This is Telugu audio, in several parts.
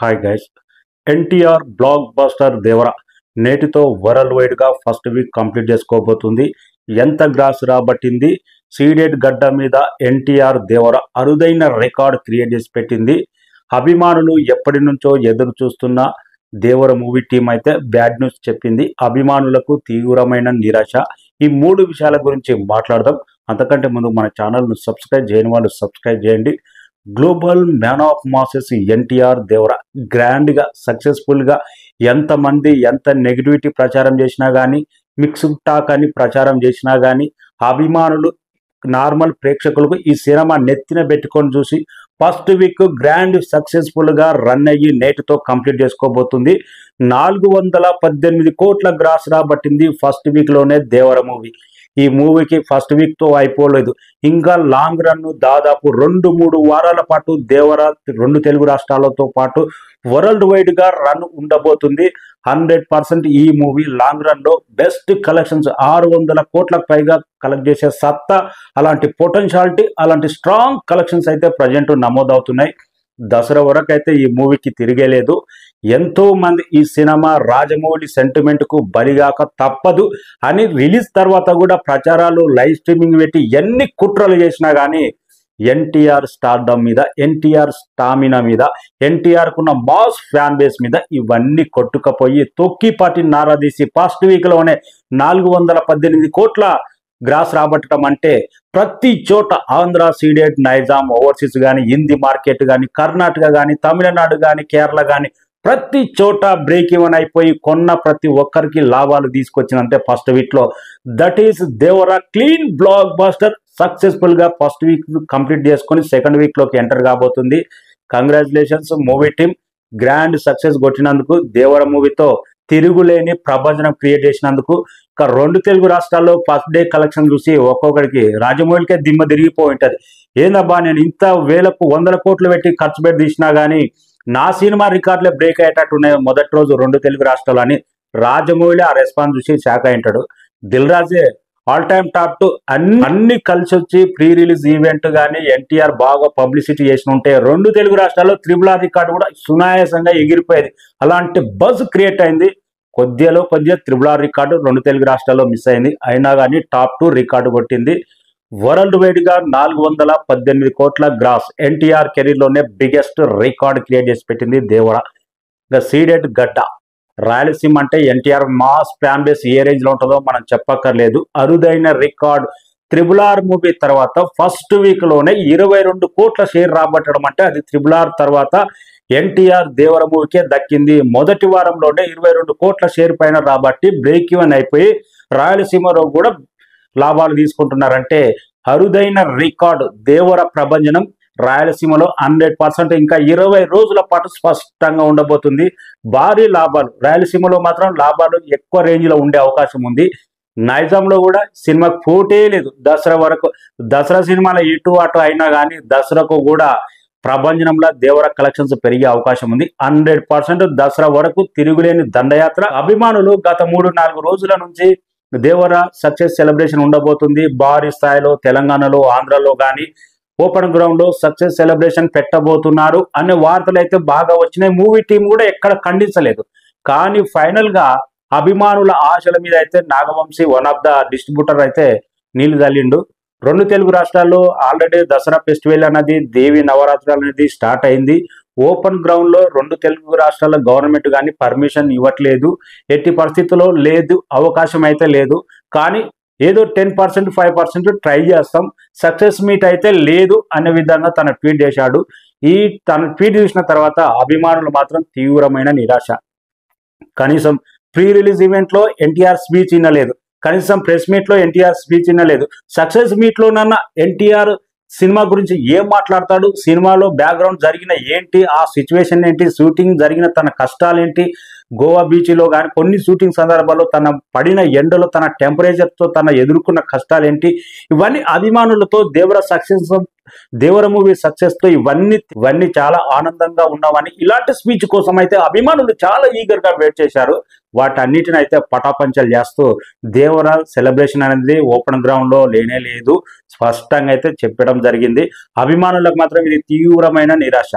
Hi guys. NTR blockbuster Devara నేటితో వరల్డ్ వైడ్గా ఫస్ట్ వీక్ కంప్లీట్ చేసుకోబోతుంది. ఎంత గ్రాస్ రాబట్టింది? సీడెడ్ గడ్డ మీద ఎన్టీఆర్ దేవర అరుదైన రికార్డ్ క్రియేట్ చేసి పెట్టింది. అభిమానులు ఎప్పటి నుంచో ఎదురు చూస్తున్న దేవర మూవీ టీం అయితే బ్యాడ్ న్యూస్ చెప్పింది. అభిమానులకు తీవ్రమైన నిరాశ. ఈ మూడు విషయాల గురించి మాట్లాడదాం. అంతకంటే ముందు మన ఛానల్ను సబ్స్క్రైబ్ చేయని వాళ్ళు సబ్స్క్రైబ్ చేయండి. Global man of masses NTR Devara గ్రాండ్గా సక్సెస్ఫుల్గా ఎంతమంది ఎంత నెగిటివిటీ ప్రచారం చేసినా కానీ, మిక్స్డ్ టాక్ అని ప్రచారం చేసినా కానీ, అభిమానులు నార్మల్ ప్రేక్షకులకు ఈ సినిమా నెత్తిన పెట్టుకొని చూసి ఫస్ట్ వీక్ గ్రాండ్ సక్సెస్ఫుల్గా రన్ అయ్యి నేటితో కంప్లీట్ చేసుకోబోతుంది. 418 కోట్ల గ్రాస్ రాబట్టింది ఫస్ట్ వీక్లోనే దేవర మూవీ. ఈ మూవీకి ఫస్ట్ వీక్తో అయిపోలేదు, ఇంకా లాంగ్ రన్ దాదాపు 2-3 వారాల పాటు దేవర 2 తెలుగు రాష్ట్రాలతో పాటు వరల్డ్ వైడ్గా రన్ ఉండబోతుంది. 100% ఈ మూవీ లాంగ్ రన్లో బెస్ట్ కలెక్షన్స్ 600 కోట్లకు పైగా కలెక్ట్ చేసే సత్తా, అలాంటి పొటెన్షియాలిటీ, అలాంటి స్ట్రాంగ్ కలెక్షన్స్ అయితే ప్రజెంట్ నమోదవుతున్నాయి. దసరా వరకు అయితే ఈ మూవీకి తిరిగేలేదు. ఎంతో మంది ఈ సినిమా రాజమౌళి సెంటిమెంట్కు బలిగాక తప్పదు అని రిలీజ్ తర్వాత కూడా ప్రచారాలు, లైవ్ స్ట్రీమింగ్ పెట్టి ఎన్ని కుట్రలు చేసినా కానీ ఎన్టీఆర్ స్టార్డమ్ మీద, ఎన్టీఆర్ స్టామినా మీద, ఎన్టీఆర్కున్న మాస్ ఫ్యాన్ బేస్ మీద ఇవన్నీ కొట్టుకపోయి తొక్కిపాటి నారాదీసి ఫస్ట్ వీక్లోనే 418 కోట్ల గ్రాస్ రాబట్టడం అంటే ప్రతి చోట ఆంధ్ర, సీడెడ్, నైజాం, ఓవర్సీస్ కానీ, హిందీ మార్కెట్ కానీ, కర్ణాటక కానీ, తమిళనాడు కానీ, కేరళ కానీ ప్రతి చోట బ్రేక్ ఈవెన్ అయిపోయి కొన్న ప్రతి ఒక్కరికి లాభాలు తీసుకొచ్చినంతే ఫస్ట్ వీక్లో. That is Devara clean blockbuster సక్సెస్ఫుల్గా ఫస్ట్ వీక్ కంప్లీట్ చేసుకొని సెకండ్ వీక్లోకి ఎంటర్ కాబోతుంది. Congratulations movie team, grand success కొట్టినందుకు, దేవర మూవీతో తిరుగులేని ప్రభంజనం క్రియేట్ చేసినందుకు. ఇక 2 తెలుగు రాష్ట్రాల్లో ఫస్ట్ డే కలెక్షన్ చూసి ఒక్కొక్కడికి రాజమౌళికే దిమ్మ తిరిగిపోయి ఉంటుంది. ఏందబ్బా, నేను ఇంత వేలకు 100 కోట్లు పెట్టి ఖర్చు పెట్టి తీసినా కానీ నా సినిమా రికార్డులే బ్రేక్ అయ్యేటట్టు ఉన్నాయి మొదటి రోజు 2 తెలుగు రాష్ట్రాలు అని రాజమౌళి ఆ రెస్పాన్స్ చూసి షాక్ అయింటాడు. దిల్ రాజే ఆల్ టైమ్ టాప్ 2 అన్ని కలిసి వచ్చి ప్రీ రిలీజ్ ఈవెంట్ కానీ ఎన్టీఆర్ బాగా పబ్లిసిటీ చేసి ఉంటే 2 తెలుగు రాష్ట్రాల్లో RRR రికార్డు కూడా సునాయాసంగా ఎగిరిపోయేది. అలాంటి బజ్ క్రియేట్ అయింది. కొద్దిగా RRR రికార్డు 2 తెలుగు రాష్ట్రాల్లో మిస్ అయింది. అయినా కానీ టాప్ 2 రికార్డు కొట్టింది. వరల్డ్ వైడ్గా 418 కోట్ల గ్రాస్ ఎన్టీఆర్ కెరీర్లోనే బిగ్గెస్ట్ రికార్డ్ క్రియేట్ చేసి పెట్టింది దేవర. ద సీడెడ్ గడ్డ రాయలసీమ అంటే ఎన్టీఆర్ మాస్ ఫ్యాన్ బేస్ ఏ రేంజ్లో ఉంటుందో మనం చెప్పక్కర్లేదు. అరుదైన రికార్డ్ RRR మూవీ తర్వాత ఫస్ట్ వీక్లోనే 22 కోట్ల షేర్ రాబట్టడం అంటే అది RRR తర్వాత ఎన్టీఆర్ దేవర మూవీకే దక్కింది. మొదటి వారంలోనే 22 కోట్ల షేర్ పైన రాబట్టి బ్రేక్ ఈవెన్ అయిపోయి రాయలసీమలో కూడా లాభాలు తీసుకుంటున్నారంటే అరుదైన రికార్డు దేవర ప్రభంజనం రాయలసీమలో 100% ఇంకా 20 రోజుల పాటు స్పష్టంగా ఉండబోతుంది. భారీ లాభాలు రాయలసీమలో మాత్రం లాభాలు ఎక్కువ రేంజ్లో ఉండే అవకాశం ఉంది. నైజాంలో కూడా సినిమాకు పోటే లేదు. దసరా వరకు, దసరా సినిమాలో ఇటు అటు అయినా కానీ దసరాకు కూడా ప్రభంజనంలో దేవర కలెక్షన్స్ పెరిగే అవకాశం ఉంది. 100% దసరా వరకు తిరుగులేని దండయాత్ర. అభిమానులు గత 3-4 రోజుల నుంచి దేవర సక్సెస్ సెలబ్రేషన్ ఉండబోతుంది. భారీ స్థాయిలో తెలంగాణలో, ఆంధ్రలో కానీ ఓపెన్ గ్రౌండ్ లో సక్సెస్ సెలబ్రేషన్ పెట్టబోతున్నారు అనే వార్తలు అయితే బాగా వచ్చినాయి. మూవీ టీం కూడా ఎక్కడ ఖండించలేదు. కానీ ఫైనల్ గా అభిమానుల ఆశల మీద అయితే Nagavamsi one of the distributor అయితే నీళ్లు చల్లిండు. 2 తెలుగు రాష్ట్రాల్లో ఆల్రెడీ దసరా ఫెస్టివల్ అనేది, దేవి నవరాత్రులు అనేది స్టార్ట్ అయింది. ఓపెన్ గ్రౌండ్ లో 2 తెలుగు రాష్ట్రాల గవర్నమెంట్ కానీ పర్మిషన్ ఇవ్వట్లేదు. ఎట్టి పరిస్థితుల్లో లేదు, అవకాశం అయితే లేదు. కానీ ఏదో 10%, 5% ట్రై చేస్తాం, సక్సెస్ మీట్ అయితే లేదు అనే విధంగా తన ట్వీట్ చేశాడు. తన ట్వీట్ చూసిన తర్వాత అభిమానులు మాత్రం తీవ్రమైన నిరాశ. కనీసం ప్రీ రిలీజ్ ఈవెంట్ లో ఎన్టీఆర్ స్పీచ్ వినలేదు, కనీసం ప్రెస్ మీట్ లో ఎన్టీఆర్ స్పీచ్ వినలేదు. సక్సెస్ మీట్ లోనన్నా ఎన్టీఆర్ సినిమా గురించి ఏం మాట్లాడతాడు, సినిమాలో బ్యాక్గ్రౌండ్ జరిగిన ఏంటి, ఆ సిచ్యువేషన్ ఏంటి, షూటింగ్ జరిగిన తన కష్టాలేంటి, గోవా బీచ్లో కానీ కొన్ని షూటింగ్ సందర్భాల్లో తన పడిన ఎండలో, తన టెంపరేచర్తో తన ఎదుర్కొన్న కష్టాలేంటి, ఇవన్నీ అభిమానులతో దేవర మూవీ సక్సెస్తో ఇవన్నీ చాలా ఆనందంగా ఉన్నామని ఇలాంటి స్పీచ్ కోసం అయితే అభిమానులు చాలా ఈగర్గా వెయిట్ చేశారు. వాటన్నిటిని అయితే పటాపంచలు చేస్తూ దేవర సెలబ్రేషన్ అనేది ఓపెన్ గ్రౌండ్లో లేనే లేదు స్పష్టంగా అయితే చెప్పడం జరిగింది. అభిమానులకు మాత్రం ఇది తీవ్రమైన నిరాశ.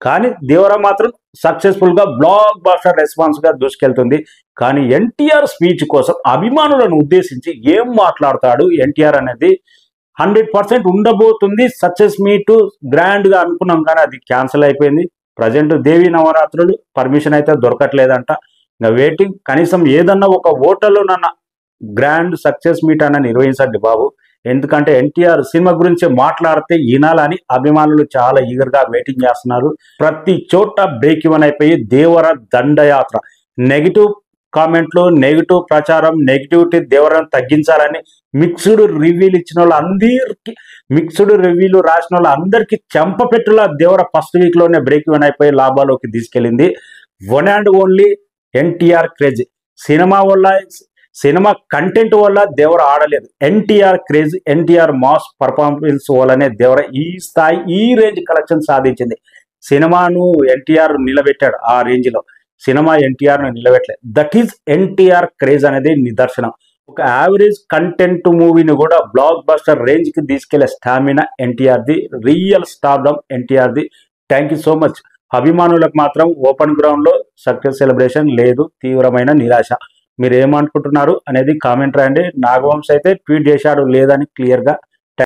కానీ దేవరా మాత్రం సక్సెస్ఫుల్ గా బ్లాక్ బాస్టర్ రెస్పాన్స్ గా దూసుకెళ్తుంది. కానీ ఎన్టీఆర్ స్పీచ్ కోసం అభిమానులను ఉద్దేశించి ఏం మాట్లాడతాడు ఎన్టీఆర్ అనేది 100% ఉండబోతుంది. సక్సెస్ మీట్ గ్రాండ్ గా అనుకున్నాం కానీ అది క్యాన్సిల్ అయిపోయింది. ప్రజెంట్ దేవి నవరాత్రులు పర్మిషన్ అయితే దొరకట్లేదంట. ఇంకా వెయిటింగ్. కనీసం ఏదన్నా ఒక హోటల్లోనన్నా గ్రాండ్ సక్సెస్ మీట్ అన్న నిర్వహించండి బాబు. ఎందుకంటే ఎన్టీఆర్ సినిమా గురించి మాట్లాడితే వినాలని అభిమానులు చాలా ఈగర్ గా వెయిటింగ్ చేస్తున్నారు. ప్రతి చోట బ్రేక్ ఇవన్ అయిపోయి దేవర దండయాత్ర, నెగిటివ్ కామెంట్లు, నెగిటివ్ ప్రచారం, నెగిటివిటీ దేవరను తగ్గించాలని మిక్స్డ్ రివ్యూలు ఇచ్చిన వాళ్ళందరికీ, మిక్స్డ్ రివ్యూలు రాసిన వాళ్ళందరికీ చెంపపెట్టులా దేవర ఫస్ట్ వీక్ లోనే బ్రేక్ ఇవన్ అయిపోయి లాభాల్లోకి తీసుకెళ్ళింది. One and only NTR craze. Cinema వల్ల, సినిమా కంటెంట్ వల్ల దేవర ఆడలేదు. NTR craze, NTR mass performance వల్లనే దేవర ఈ స్థాయి, ఈ రేంజ్ కలెక్షన్ సాధించింది. సినిమాను ఎన్టీఆర్ నిలబెట్టాడు. ఆ రేంజ్ లో సినిమా ఎన్టీఆర్ ను నిలబెట్టలేదు. దట్ ఈజ్ ఎన్టీఆర్ క్రేజ్ అనేది నిదర్శనం. ఒక యావరేజ్ కంటెంట్ మూవీని కూడా బ్లాక్ బస్టర్ రేంజ్ కి తీసుకెళ్లే స్టామినా ఎన్టీఆర్ది. రియల్ స్టార్డమ్ ఎన్టీఆర్ది. Thank you so much. అభిమానులకు మాత్రం ఓపెన్ గ్రౌండ్ లో సక్సెస్ సెలబ్రేషన్ లేదు, తీవ్రమైన నిరాశ. మీరు ఏమనుకుంటున్నారు అనేది కామెంట్ రాయండి. నాగవంశ్ అయితే ట్వీట్ చేశాడు లేదని క్లియర్ గా